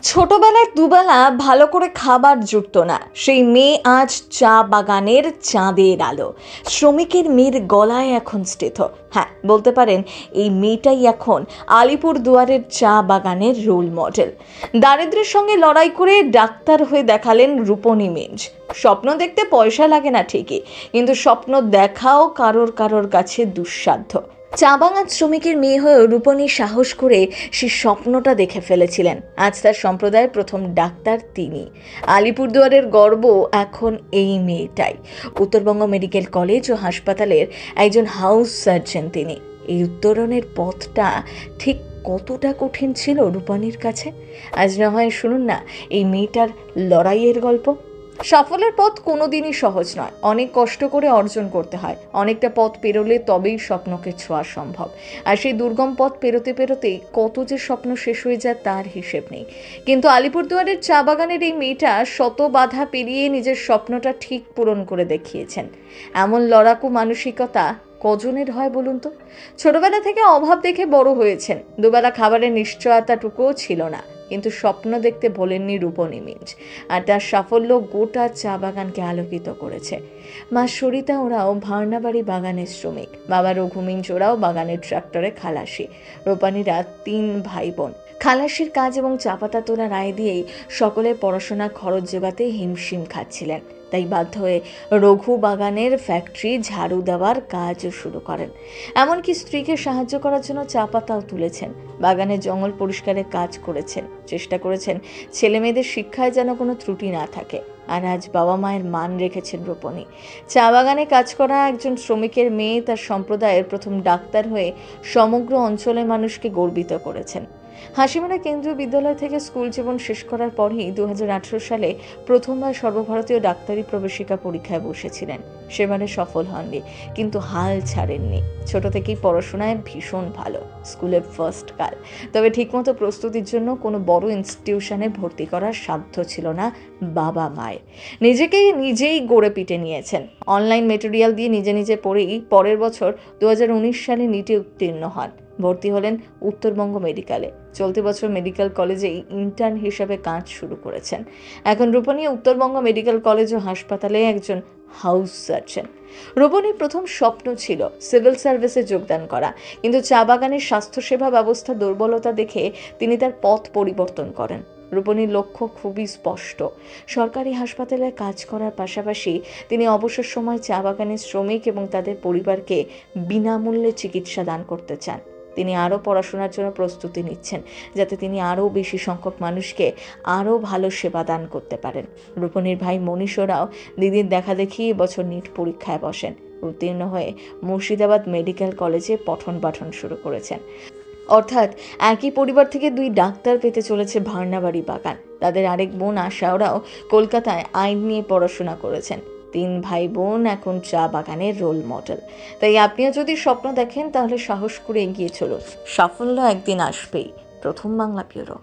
ছোটবেলায় দুবেলা ভালো করে খাবার জুটতো না, সেই মেয়ে আজ চা বাগানের চাঁদের আলো। শ্রমিকের মেয়ের গলায় এখন স্টেথ। হ্যাঁ, বলতে পারেন এই মেয়েটাই এখন আলিপুর দুয়ারের চা বাগানের রোল মডেল। দারিদ্র্যের সঙ্গে লড়াই করে ডাক্তার হয়ে দেখালেন রূপনী মিঞ্জ। স্বপ্ন দেখতে পয়সা লাগে না ঠিকই, কিন্তু স্বপ্ন দেখাও কারোর কারোর কাছে দুঃসাধ্য। চা বাগান শ্রমিকের মেয়ে হয়েও রূপনী সাহস করে সে স্বপ্নটা দেখে ফেলেছিলেন। আজ তার সম্প্রদায়ের প্রথম ডাক্তার তিনি। আলিপুরদুয়ারের গর্ব এখন এই মেয়েটাই। উত্তরবঙ্গ মেডিকেল কলেজ ও হাসপাতালের একজন হাউস সার্জন তিনি। এই উত্তরণের পথটা ঠিক কতটা কঠিন ছিল রূপনীর কাছে, আজ না হয় শুনুন না এই মেয়েটার লড়াইয়ের গল্প। সাফল্যের পথ কোনোদিনই সহজ নয়, অনেক কষ্ট করে অর্জন করতে হয়। অনেকটা পথ পেরোলে তবেই স্বপ্নকে ছোঁয়া সম্ভব। আর সেই দুর্গম পথ পেরোতে পেরোতেই কত যে স্বপ্ন শেষ হয়ে যায় তার হিসেব নেই। কিন্তু আলিপুরদুয়ারের চা বাগানের এই মেয়েটা শত বাধা পেরিয়ে নিজের স্বপ্নটা ঠিক পূরণ করে দেখিয়েছেন। এমন লড়াকু মানসিকতা কজনের হয় বলুন তো? ছোটবেলা থেকে অভাব দেখে বড় হয়েছেন, দুবেলা খাবারের নিশ্চয়তাটুকুও ছিল না, কিন্তু স্বপ্ন দেখতে বলেননি রূপনী মিঞ্জ। আর তার সাফল্য গোটা চা বাগানকে আলোকিত করেছে। মা সরিতা ওরাও ভার্নাবাড়ি বাগানের শ্রমিক, বাবা রঘু মিঞ্জ ওরাও বাগানের ট্রাক্টরে খালাসি। রূপানীরা 3 ভাই বোন। খালাসির কাজ এবং চা পাতা তোলার আয় দিয়েই সকলের পড়াশোনা খরচ জোগাতে হিমশিম খাচ্ছিলেন। তাই বাধ্য হয়ে রঘু বাগানের ফ্যাক্টরি ঝাড়ু দেওয়ার কাজও শুরু করেন। এমনকি স্ত্রীকে সাহায্য করার জন্য চা পাতাও তুলেছেন, বাগানের জঙ্গল পরিষ্কারের কাজ করেছেন, চেষ্টা করেছেন ছেলে মেয়েদের শিক্ষায় যেন কোনো ত্রুটি না থাকে। আর আজ বাবা মায়ের মান রেখেছেন রূপনী। চা বাগানে কাজ করা একজন শ্রমিকের মেয়ে তার সম্প্রদায়ের প্রথম ডাক্তার হয়ে সমগ্র অঞ্চলের মানুষকে গর্বিত করেছেন। হাসিমারা কেন্দ্রীয় বিদ্যালয় থেকে স্কুল জীবন শেষ করার পরই 2018 সালে প্রথমবার সর্বভারতীয় ডাক্তারি প্রবেশিকা পরীক্ষায় বসেছিলেন। সেবারে সফল হননি, কিন্তু হাল ছাড়েননি। ছোট থেকেই পড়াশোনায় ভীষণ ভালো, স্কুলে ফার্স্ট কাল। তবে ঠিকমতো প্রস্তুতির জন্য কোনো বড় ইনস্টিটিউশনে ভর্তি করার সাধ্য ছিল না বাবা মায়ের। নিজেই গড়ে পিটে নিয়েছেন। অনলাইন মেটেরিয়াল দিয়ে নিজে পড়েই পরের বছর 2019 সালে নিটে উত্তীর্ণ হন। ভর্তি হলেন উত্তরবঙ্গ মেডিকেলে। চলতি বছর মেডিকেল কলেজেই ইন্টার্ন হিসেবে কাজ শুরু করেছেন। এখন রূপনী উত্তরবঙ্গ মেডিকেল কলেজ ও হাসপাতালে একজন হাউস সার্জন। রূপনীর প্রথম স্বপ্ন ছিল সিভিল সার্ভিসে যোগদান করা, কিন্তু চা বাগানের স্বাস্থ্যসেবা ব্যবস্থা দুর্বলতা দেখে তিনি তার পথ পরিবর্তন করেন। রূপনীর লক্ষ্য খুবই স্পষ্ট, সরকারি হাসপাতালে কাজ করার পাশাপাশি তিনি অবসর সময় চা বাগানের শ্রমিক এবং তাদের পরিবারকে বিনামূল্যে চিকিৎসা দান করতে চান। তিনি আরও পড়াশোনার জন্য প্রস্তুতি নিচ্ছেন, যাতে তিনি আরও বেশি সংখ্যক মানুষকে আরও ভালো সেবা দান করতে পারেন। রূপনীর ভাই মনীষরাও দিদির দেখা দেখি এবছর নিট পরীক্ষায় বসেন। উত্তীর্ণ হয়ে মুর্শিদাবাদ মেডিকেল কলেজে পঠন পাঠন শুরু করেছেন। অর্থাৎ একই পরিবার থেকে 2 ডাক্তার পেতে চলেছে ভার্নাবাড়ি বাগান। তাদের আরেক বোন আশা ওরাও কলকাতায় আইন নিয়ে পড়াশোনা করেছেন। 3 ভাই বোন এখন চা বাগানের রোল মডেল। তাই আপনিও যদি স্বপ্ন দেখেন তাহলে সাহস করে এগিয়ে চলুন, সাফল্য একদিন আসবেই। প্রথম বাংলা ব্যুরো।